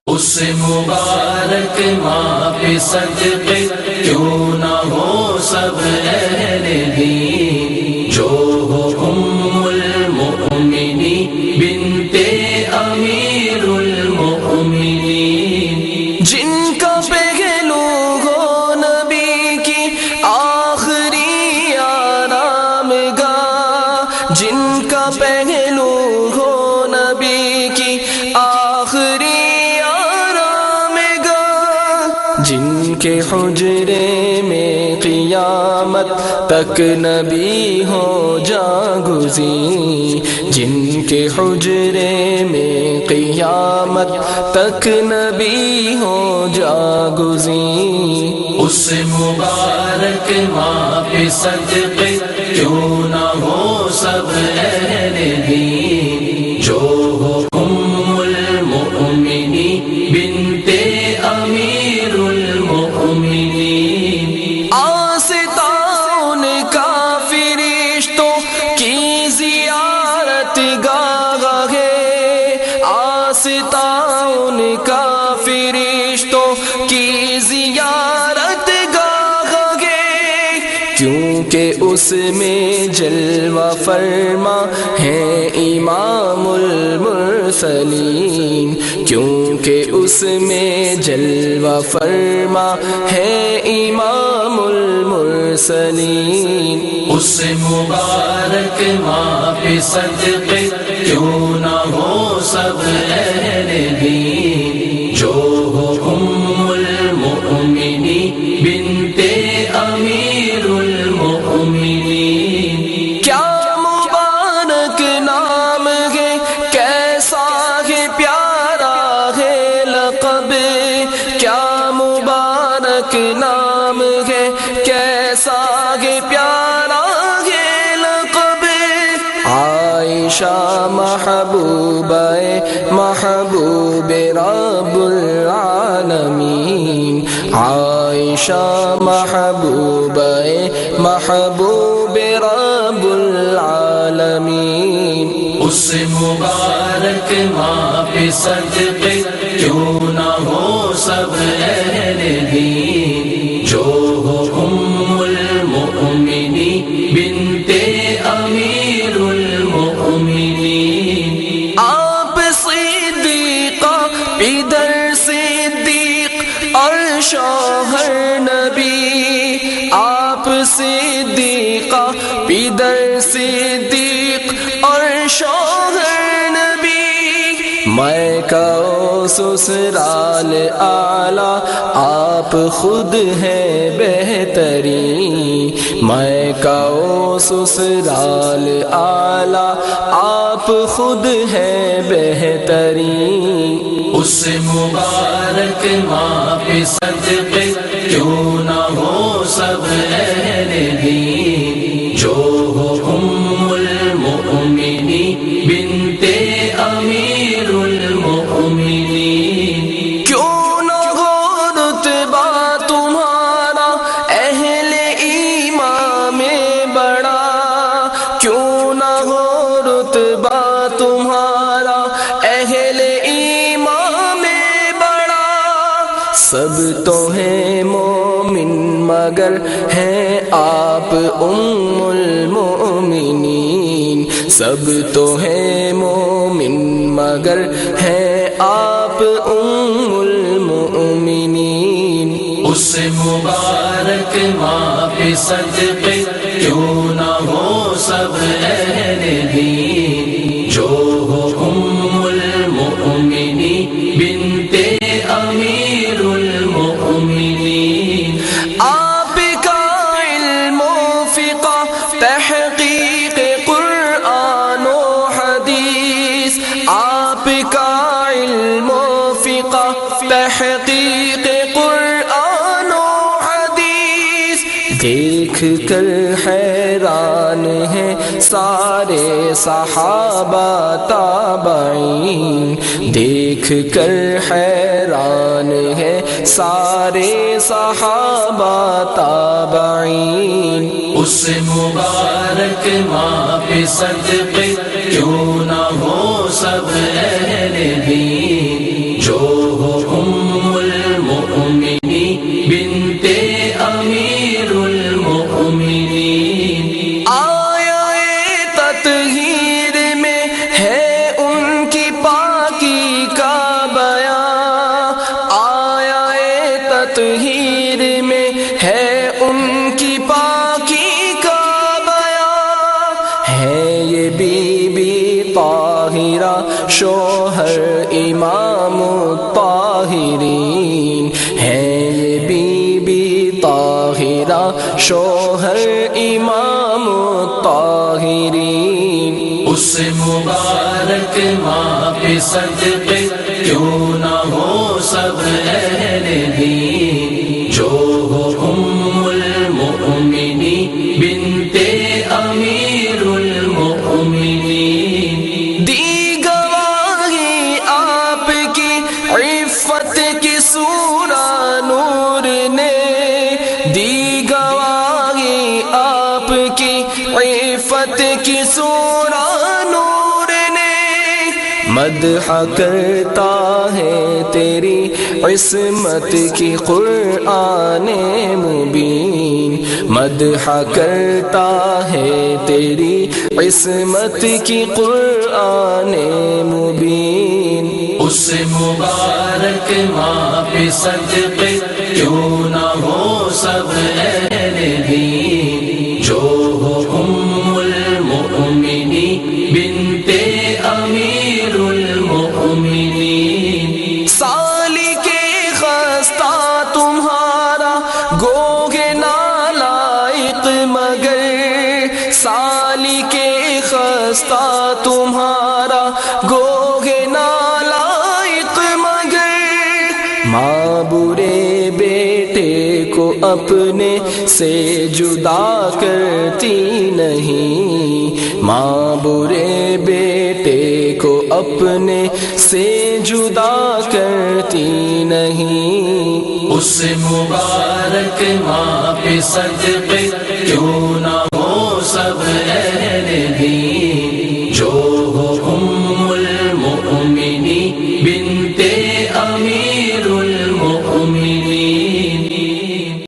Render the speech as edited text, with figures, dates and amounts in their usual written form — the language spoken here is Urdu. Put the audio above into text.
اس مبارک ماہ پہ صدقے کیوں نہ ہو سب اہل دین، جو ہو ام المؤمنین بنت امیر المؤمنین، جن کا پہلو ہو نبی کی آخری آرام گاہ، جن کا پہلو ہو نبی کی آخری جن کے حجرے میں قیامت تک نبی ہو جاگزیں، جن کے حجرے میں قیامت تک نبی ہو جاگزیں، اس مبارک ماہ پہ صدقے کیوں نہ ہو سب اہل دین، جو ہو ام المؤمنین بنت امیر المؤمنین، آستان کا فرشتوں کی زیارت گاہ ہے، آستان کا فرشتوں کی زیارت گاہ ہے، کیونکہ اس میں جلوہ فرما ہے امام المرسلین، کیونکہ اس میں جلوہ فرما ہے امام المرسلین، اس مبارک ماہ پہ صدقے کیوں نہ ہو سب اہل دین، جو ہو ام المؤمنین بنت امیر المؤمنین، کیا مبارک نام ہے، کیسا ہے پیارا ہے لقب، کیا مبارک نام ہے، کیسا ہے پیارا ہے لقب، عائشہ محبوبہ محبوب رب العالمین، عائشہ محبوبہ محبوب رب العالمین، اس مبارک ماہ پہ صدقے کیوں نہ ہو سب اہل دین، جو ہو ام المؤمنین بنت امیر المؤمنین، آپ صدیقہ پدر صدیق اور شوہر نبی، آپ صدیقہ پدر صدیق اور شوہر نبی، میکہ و سسرال اعلیٰ آپ خود ہیں بہترین، میکہ و سسرال اعلیٰ آپ خود ہیں بہترین، اس مبارک ماہ پہ صدقے کیوں نہ ہو سب اہل دین، جو ہو ام المؤمنین بنت امیر المؤمنین، کیوں نہ ہو رتبہ تمہارا اہل ایمان میں بڑا، کیوں نہ ہو رتبہ تمہارا اہل ایمان میں بڑا، سب تو ہیں مومن مگر ہیں آپ ام المؤمنین، سب تو ہیں مومن مگر ہیں آپ ام المؤمنین، اس مبارک ماہ پہ صدقے کیوں نہ ہو سب اہل دین، جو ہو ام المؤمنین بنت امیر المؤمنین، آپ کا علم و فقہ تحقیق قرآن و حدیث، آپ کا علم و فقہ تحقیق قرآن و حدیث، دیکھ کر حیران ہیں سارے صحابہ تابعین، دیکھ کر حیران ہیں سارے صحابہ تابعین، اس مبارک ماہ پہ صدقے کیوں نہ ہو سب اہل دین، جو ہو طاہرین ہیں یہ بی بی طاہرہ شوہر امام الطاہرین اس مبارک ماں پہ صدقے کیوں نہ ہو سب اہل دین جو ہو ام المؤمنین بنت امیر المؤمنین دی گواہی آپ کی عفت کی سورہ نور نے دی گواہی آپ کی عفت کی سورہ نور نے مدح کرتا ہے تیری عصمت کی قرآن مبین مدح کرتا ہے تیری عصمت کی قرآن مبین اس مبارک ماں پہ صدقے کیوں نہ ہو سب اہل دین جو ہو ام المؤمنین بنت امیر المؤمنین سالی کے خستہ تمہارا گوگ نالائق مگر سالی کے خستہ تمہارا گوگ نالائق مگر ماں برے بیٹے کو اپنے سے جدا کرتی نہیں ماں برے بیٹے کو اپنے سے جدا کرتی نہیں اس مبارک ماں پہ صدقے کیوں نہ ہو سب اہل دین جو